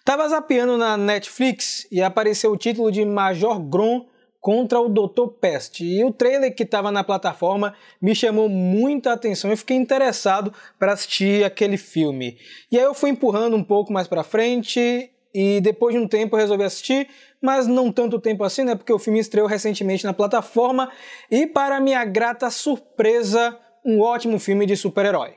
Tava zapeando na Netflix e apareceu o título de Major Grom contra o Dr. Pest. E o trailer que estava na plataforma me chamou muita atenção e fiquei interessado para assistir aquele filme. E aí eu fui empurrando um pouco mais para frente e depois de um tempo eu resolvi assistir, mas não tanto tempo assim, né? Porque o filme estreou recentemente na plataforma e, para minha grata surpresa, um ótimo filme de super-herói.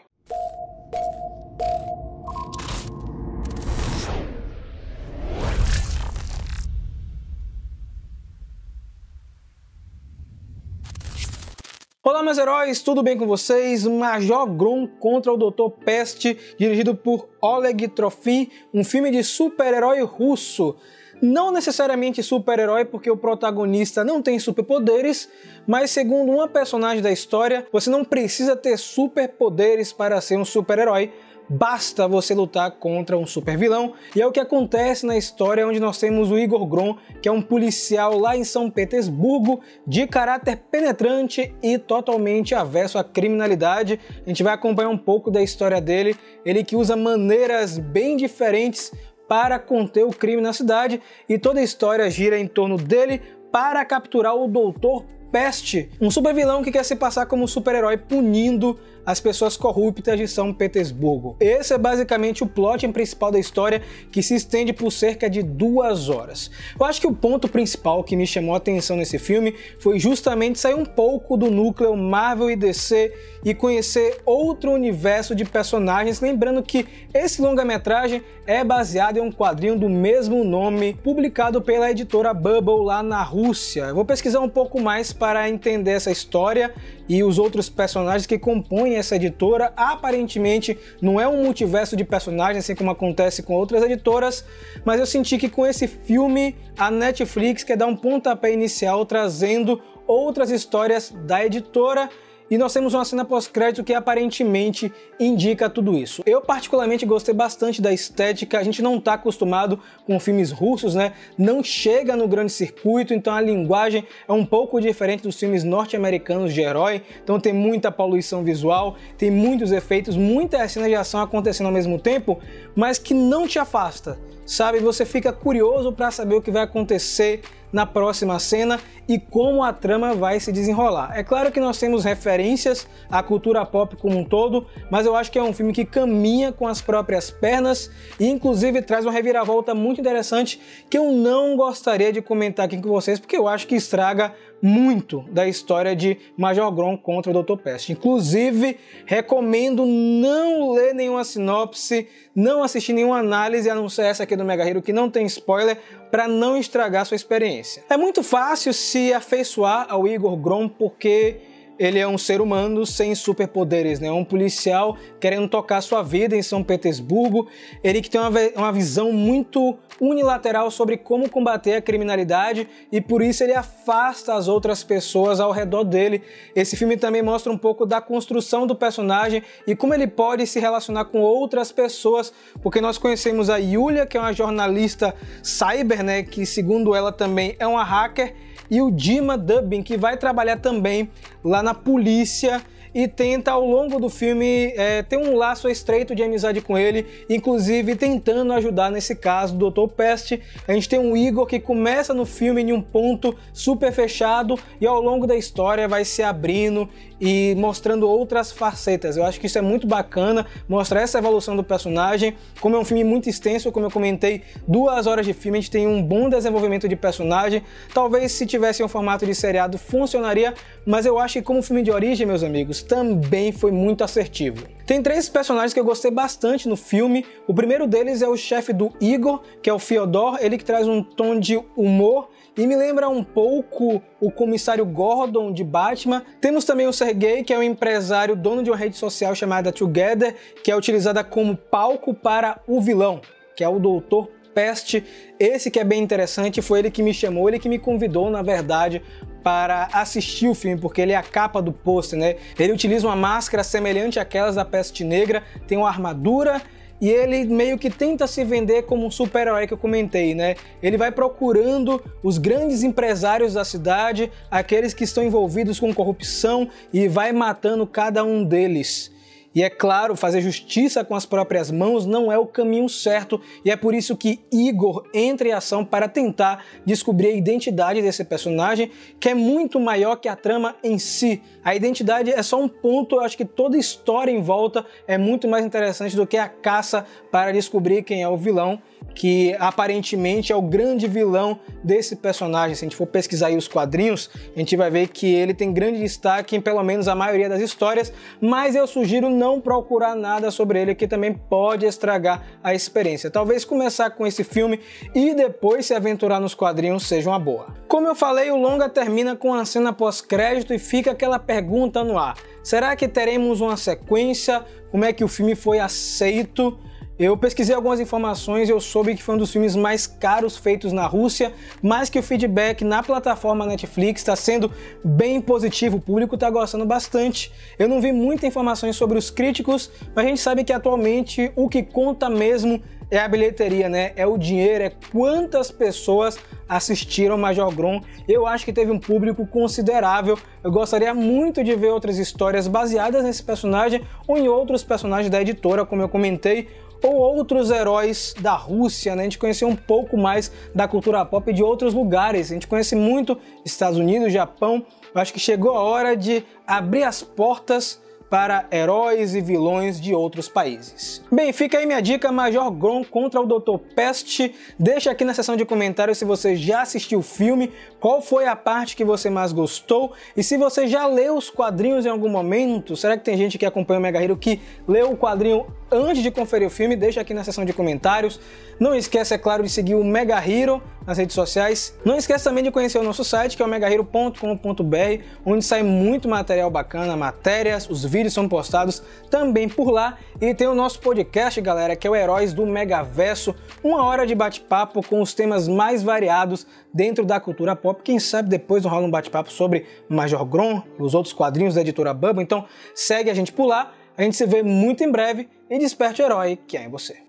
Olá meus heróis, tudo bem com vocês? Major Grom contra o Dr. Pest, dirigido por Oleg Trofim, um filme de super-herói russo. Não necessariamente super-herói porque o protagonista não tem superpoderes, mas segundo uma personagem da história, você não precisa ter superpoderes para ser um super-herói. Basta você lutar contra um super vilão, e é o que acontece na história, onde nós temos o Igor Grom, que é um policial lá em São Petersburgo, de caráter penetrante e totalmente avesso à criminalidade. A gente vai acompanhar um pouco da história dele, ele que usa maneiras bem diferentes para conter o crime na cidade, e toda a história gira em torno dele para capturar o Dr. Pest, um super vilão que quer se passar como super-herói punindo as pessoas corruptas de São Petersburgo. Esse é basicamente o plot principal da história, que se estende por cerca de 2 horas. Eu acho que o ponto principal que me chamou a atenção nesse filme foi justamente sair um pouco do núcleo Marvel e DC e conhecer outro universo de personagens, lembrando que esse longa-metragem é baseado em um quadrinho do mesmo nome, publicado pela editora Bubble lá na Rússia. Eu vou pesquisar um pouco mais para entender essa história e os outros personagens que compõem essa editora. Aparentemente não é um multiverso de personagens, assim como acontece com outras editoras, mas eu senti que com esse filme a Netflix quer dar um pontapé inicial trazendo outras histórias da editora. E nós temos uma cena pós-crédito que aparentemente indica tudo isso. Eu particularmente gostei bastante da estética, a gente não está acostumado com filmes russos, né? Não chega no grande circuito, então a linguagem é um pouco diferente dos filmes norte-americanos de herói, então tem muita poluição visual, tem muitos efeitos, muitas cenas de ação acontecendo ao mesmo tempo, mas que não te afasta, sabe? Você fica curioso para saber o que vai acontecer na próxima cena e como a trama vai se desenrolar. É claro que nós temos referências à cultura pop como um todo, mas eu acho que é um filme que caminha com as próprias pernas e inclusive traz uma reviravolta muito interessante que eu não gostaria de comentar aqui com vocês, porque eu acho que estraga muito da história de Major Grom contra o Dr. Pest. Inclusive, recomendo não ler nenhuma sinopse, não assistir nenhuma análise, a não ser essa aqui do Mega Hero, que não tem spoiler, para não estragar sua experiência. É muito fácil se afeiçoar ao Igor Grom porque ele é um ser humano sem superpoderes, né? Um policial querendo tocar sua vida em São Petersburgo. Ele que tem uma visão muito unilateral sobre como combater a criminalidade e por isso ele afasta as outras pessoas ao redor dele. Esse filme também mostra um pouco da construção do personagem e como ele pode se relacionar com outras pessoas, porque nós conhecemos a Yulia, que é uma jornalista cyber, né? Que segundo ela também é uma hacker, e o Dima Dubin, que vai trabalhar também lá na polícia e tenta ao longo do filme ter um laço estreito de amizade com ele, inclusive tentando ajudar nesse caso do Dr. Pest. A gente tem um Igor que começa no filme em um ponto super fechado e ao longo da história vai se abrindo e mostrando outras facetas. Eu acho que isso é muito bacana, mostrar essa evolução do personagem. Como é um filme muito extenso, como eu comentei, 2 horas de filme, a gente tem um bom desenvolvimento de personagem. Talvez se tivesse um formato de seriado funcionaria, mas eu acho que como filme de origem, meus amigos, também foi muito assertivo. Tem 3 personagens que eu gostei bastante no filme. O primeiro deles é o chefe do Igor, que é o Fyodor, ele que traz um tom de humor e me lembra um pouco o comissário Gordon de Batman. Temos também o Sergei, que é um empresário dono de uma rede social chamada Together, que é utilizada como palco para o vilão, que é o Dr. Pest. Esse que é bem interessante, foi ele que me chamou, ele que me convidou, na verdade, para assistir o filme, porque ele é a capa do pôster, né? Ele utiliza uma máscara semelhante àquelas da Peste Negra, tem uma armadura e ele meio que tenta se vender como um super-herói que eu comentei, né? Ele vai procurando os grandes empresários da cidade, aqueles que estão envolvidos com corrupção, e vai matando cada um deles. E é claro, fazer justiça com as próprias mãos não é o caminho certo, e é por isso que Igor entra em ação para tentar descobrir a identidade desse personagem, que é muito maior que a trama em si. A identidade é só um ponto, eu acho que toda a história em volta é muito mais interessante do que a caça para descobrir quem é o vilão, que aparentemente é o grande vilão desse personagem. Se a gente for pesquisar aí os quadrinhos, a gente vai ver que ele tem grande destaque em pelo menos a maioria das histórias, mas eu sugiro não procurar nada sobre ele, que também pode estragar a experiência. Talvez começar com esse filme e depois se aventurar nos quadrinhos seja uma boa. Como eu falei, o longa termina com a cena pós-crédito e fica aquela pergunta no ar: será que teremos uma sequência? Como é que o filme foi aceito? Eu pesquisei algumas informações e eu soube que foi um dos filmes mais caros feitos na Rússia, mas que o feedback na plataforma Netflix está sendo bem positivo, o público está gostando bastante. Eu não vi muitas informações sobre os críticos, mas a gente sabe que atualmente o que conta mesmo é a bilheteria, né? É o dinheiro, é quantas pessoas assistiram Major Grom. Eu acho que teve um público considerável. Eu gostaria muito de ver outras histórias baseadas nesse personagem ou em outros personagens da editora, como eu comentei, ou outros heróis da Rússia, né? A gente conhecer um pouco mais da cultura pop de outros lugares. A gente conhece muito Estados Unidos, Japão. Eu acho que chegou a hora de abrir as portas para heróis e vilões de outros países. Bem, fica aí minha dica, Major Grom contra o Dr. Pest. Deixa aqui na seção de comentários se você já assistiu o filme, qual foi a parte que você mais gostou, e se você já leu os quadrinhos em algum momento. Será que tem gente que acompanha o Mega Hero que leu o quadrinho antes de conferir o filme? Deixa aqui na seção de comentários. Não esquece, é claro, de seguir o Mega Hero nas redes sociais. Não esquece também de conhecer o nosso site, que é o megahero.com.br, onde sai muito material bacana, matérias, os vídeos são postados também por lá. E tem o nosso podcast, galera, que é o Heróis do Megaverso, 1 hora de bate-papo com os temas mais variados dentro da cultura pop. Quem sabe depois não rola um bate-papo sobre Major Grom e os outros quadrinhos da editora Bubble. Então segue a gente por lá. A gente se vê muito em breve e desperte o herói que é em você.